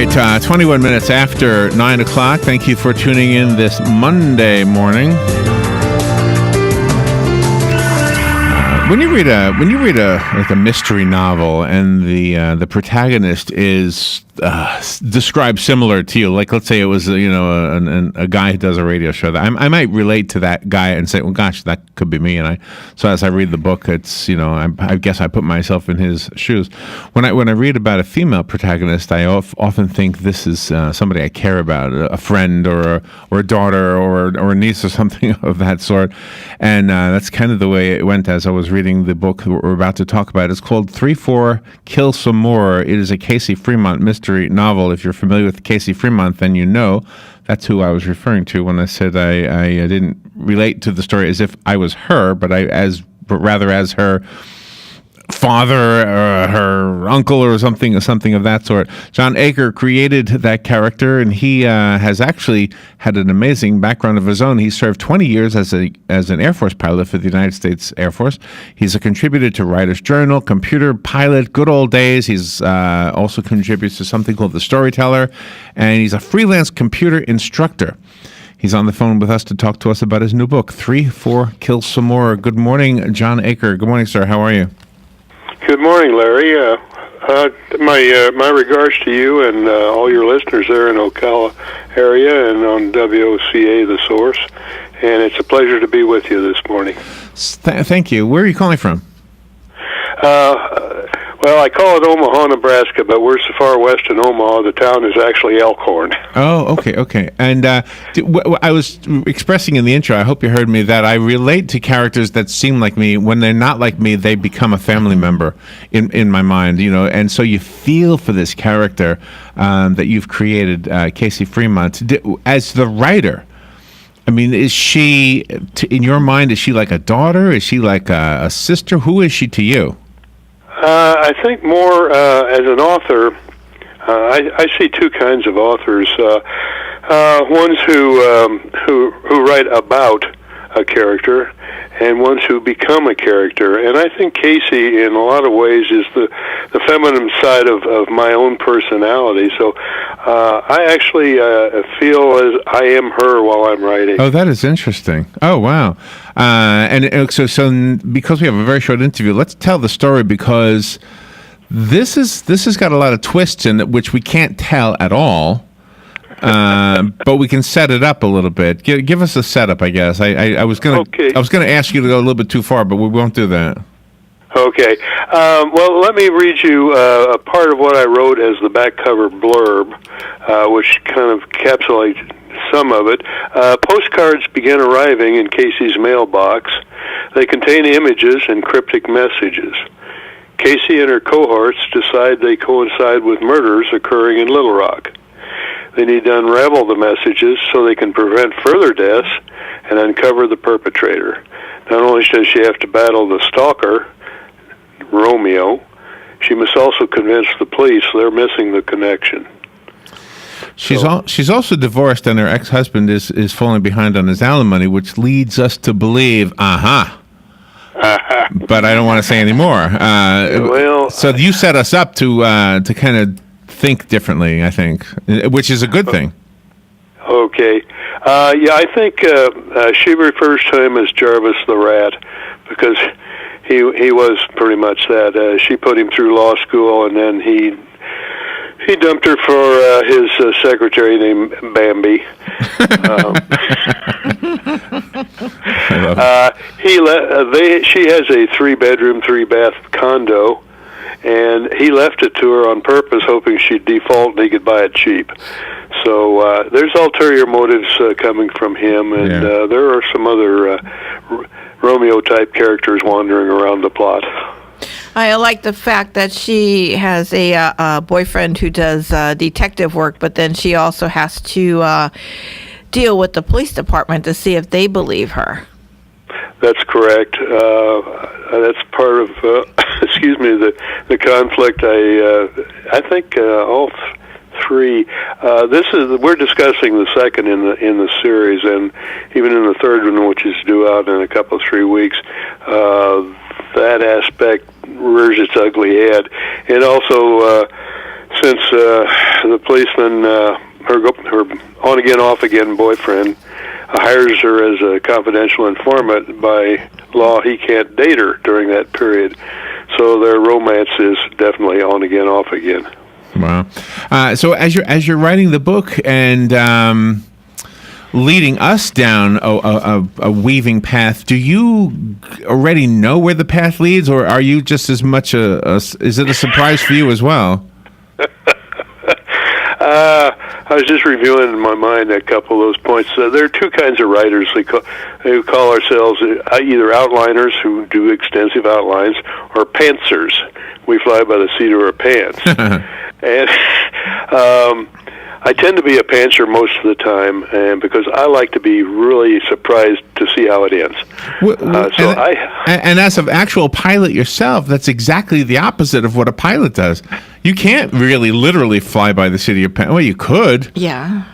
right, 21 minutes after 9 o'clock. Thank you for tuning in this Monday morning. When you read a mystery novel and the protagonist is described similar to you, like let's say it was a guy who does a radio show, that I might relate to that guy and say, well, gosh, that could be me. So as I read the book, it's I guess I put myself in his shoes. When I read about a female protagonist, I often think this is somebody I care about, a friend or a daughter or a niece or something of that sort, and that's kind of the way it went as I was reading the book that we're about to talk about. It's called 3-4 Kill Some More. It is a Casey Fremont mystery novel. If you're familiar with Casey Fremont, then you know that's who I was referring to when I said I didn't relate to the story as if I was her, but rather as her father or her uncle or something of that sort. John Achor created that character, and he has actually had an amazing background of his own. He served 20 years as an Air Force pilot for the United States Air Force. He's a contributor to Writer's Journal, Computer Pilot, Good Old Days. He's also contributes to something called The Storyteller, and he's a freelance computer instructor. He's on the phone with us to talk to us about his new book, 3-4 Kill Some More. Good morning, John Achor. Good morning, sir. How are you? Good morning, Larry. My regards to you and all your listeners there in Ocala area and on WOCA, The Source. And it's a pleasure to be with you this morning. Thank you. Where are you calling from? Well, I call it Omaha, Nebraska, but we're so far west in Omaha, the town is actually Elkhorn. Oh, okay. And I was expressing in the intro, I hope you heard me, that I relate to characters that seem like me. When they're not like me, they become a family member in my mind, and so you feel for this character that you've created, Casey Fremont. As the writer, I mean, is she, in your mind, is she like a daughter? Is she like a sister? Who is she to you? I think more as an author, I see two kinds of authors. Ones who write about a character, and ones who become a character. And I think Casey, in a lot of ways, is the feminine side of my own personality. So I actually feel as I am her while I'm writing. Oh, that is interesting. Oh, wow. And so because we have a very short interview, let's tell the story, because this has got a lot of twists in it, which we can't tell at all. But we can set it up a little bit. Give us a setup, I guess. I was gonna ask you to go a little bit too far, but we won't do that. Okay. Well, let me read you a part of what I wrote as the back cover blurb, which kind of encapsulates some of it. Postcards began arriving in Casey's mailbox. They contain images and cryptic messages. Casey and her cohorts decide they coincide with murders occurring in Little Rock. They need to unravel the messages so they can prevent further deaths and uncover the perpetrator. Not only does she have to battle the stalker, Romeo, she must also convince the police they're missing the connection. She's also divorced, and her ex-husband is falling behind on his alimony, which leads us to believe, but I don't want to say any more. So you set us up to kind of think differently, I think, which is a good thing. Okay. I think she refers to him as Jarvis the Rat, because he was pretty much that. She put him through law school, and then he dumped her for his secretary named Bambi. She has a 3-bedroom, 3-bath condo, and he left it to her on purpose, hoping she'd default and he could buy it cheap. So there's ulterior motives coming from him, and there are some other Romeo-type characters wandering around the plot. I like the fact that she has a boyfriend who does detective work, but then she also has to deal with the police department to see if they believe her. That's correct. That's part of, the conflict. I think all three. We're discussing the second in the series, and even in the third one, which is due out in a couple of 3 weeks. That aspect rears its ugly head. It also since the policeman, her on-again, off-again boyfriend, hires her as a confidential informant, by law he can't date her during that period. So their romance is definitely on-again, off-again. Wow. So as you're writing the book and leading us down a weaving path, do you already know where the path leads, or are you just as much is it a surprise for you as well? I was just reviewing in my mind a couple of those points. There are two kinds of writers. We call ourselves either outliners, who do extensive outlines, or pantsers. We fly by the seat of our pants. And I tend to be a pantser most of the time, and because I like to be really surprised to see how it ends. And as an actual pilot yourself, that's exactly the opposite of what a pilot does. You can't really literally fly by the city of Well, you could. Yeah.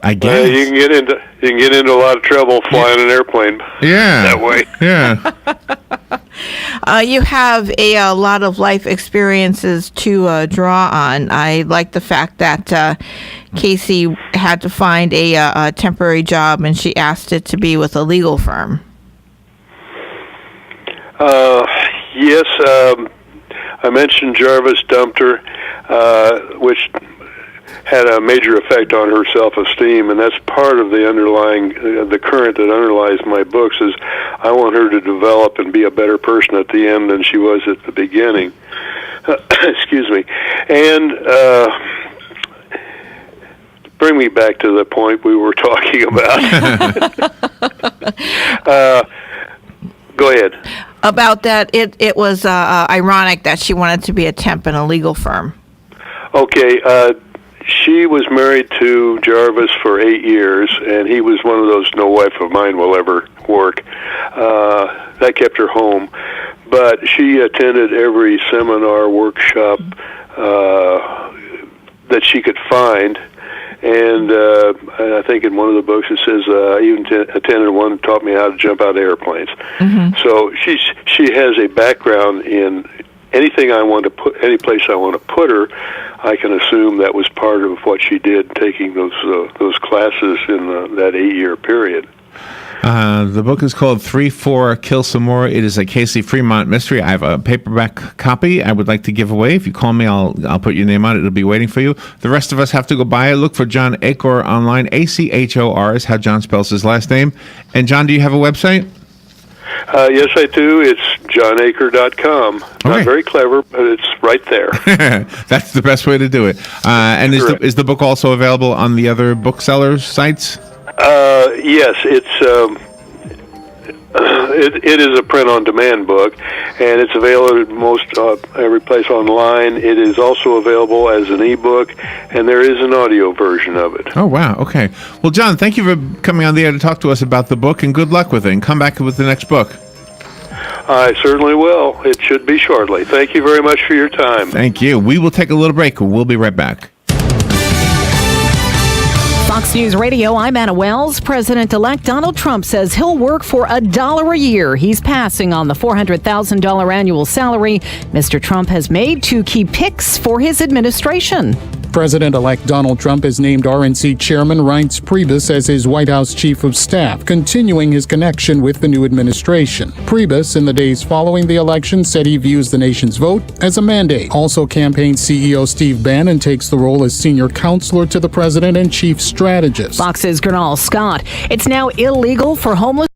I guess. You can get into a lot of trouble flying an airplane. Yeah. That way. Yeah. You have a lot of life experiences to draw on. I like the fact that Casey had to find a temporary job, and she asked it to be with a legal firm. Yes. I mentioned Jarvis dumped her, which had a major effect on her self-esteem, and that's part of the underlying, the current that underlies my books, is I want her to develop and be a better person at the end than she was at the beginning. Excuse me. And bring me back to the point we were talking about. Go ahead. About that, it was ironic that she wanted to be a temp in a legal firm. Okay, she was married to Jarvis for 8 years, and he was one of those "no wife of mine will ever work." That kept her home, but she attended every seminar, workshop that she could find. And I think in one of the books it says I even attended one that taught me how to jump out of airplanes. Mm-hmm. So she has a background in anything I want to put, any place I want to put her. I can assume that was part of what she did, taking those classes in that 8-year period. The book is called 3-4 Kill Some More. It is a Casey Fremont mystery. I have a paperback copy I would like to give away. If you call me, I'll put your name on it. It'll be waiting for you. The rest of us have to go buy it. Look for John Achor online. Achor is how John spells his last name. And John, do you have a website? Yes, I do. It's johnachor.com. Not very clever, but it's right there. That's the best way to do it. And is the book also available on the other booksellers' sites? Yes, it is a print-on-demand book, and it's available at most every place online. It is also available as an ebook, and there is an audio version of it. Oh, wow. Okay. Well, John, thank you for coming on the air to talk to us about the book, and good luck with it, and come back with the next book. I certainly will. It should be shortly. Thank you very much for your time. Thank you. We will take a little break. We'll be right back. Fox News Radio, I'm Anna Wells. President-elect Donald Trump says he'll work for $1 a year. He's passing on the $400,000 annual salary Mr. Trump has made to key picks for his administration. President-elect Donald Trump has named RNC Chairman Reince Priebus as his White House Chief of Staff, continuing his connection with the new administration. Priebus, in the days following the election, said he views the nation's vote as a mandate. Also, campaign CEO Steve Bannon takes the role as senior counselor to the president and chief strategist. Fox's Gernal Scott. It's now illegal for homeless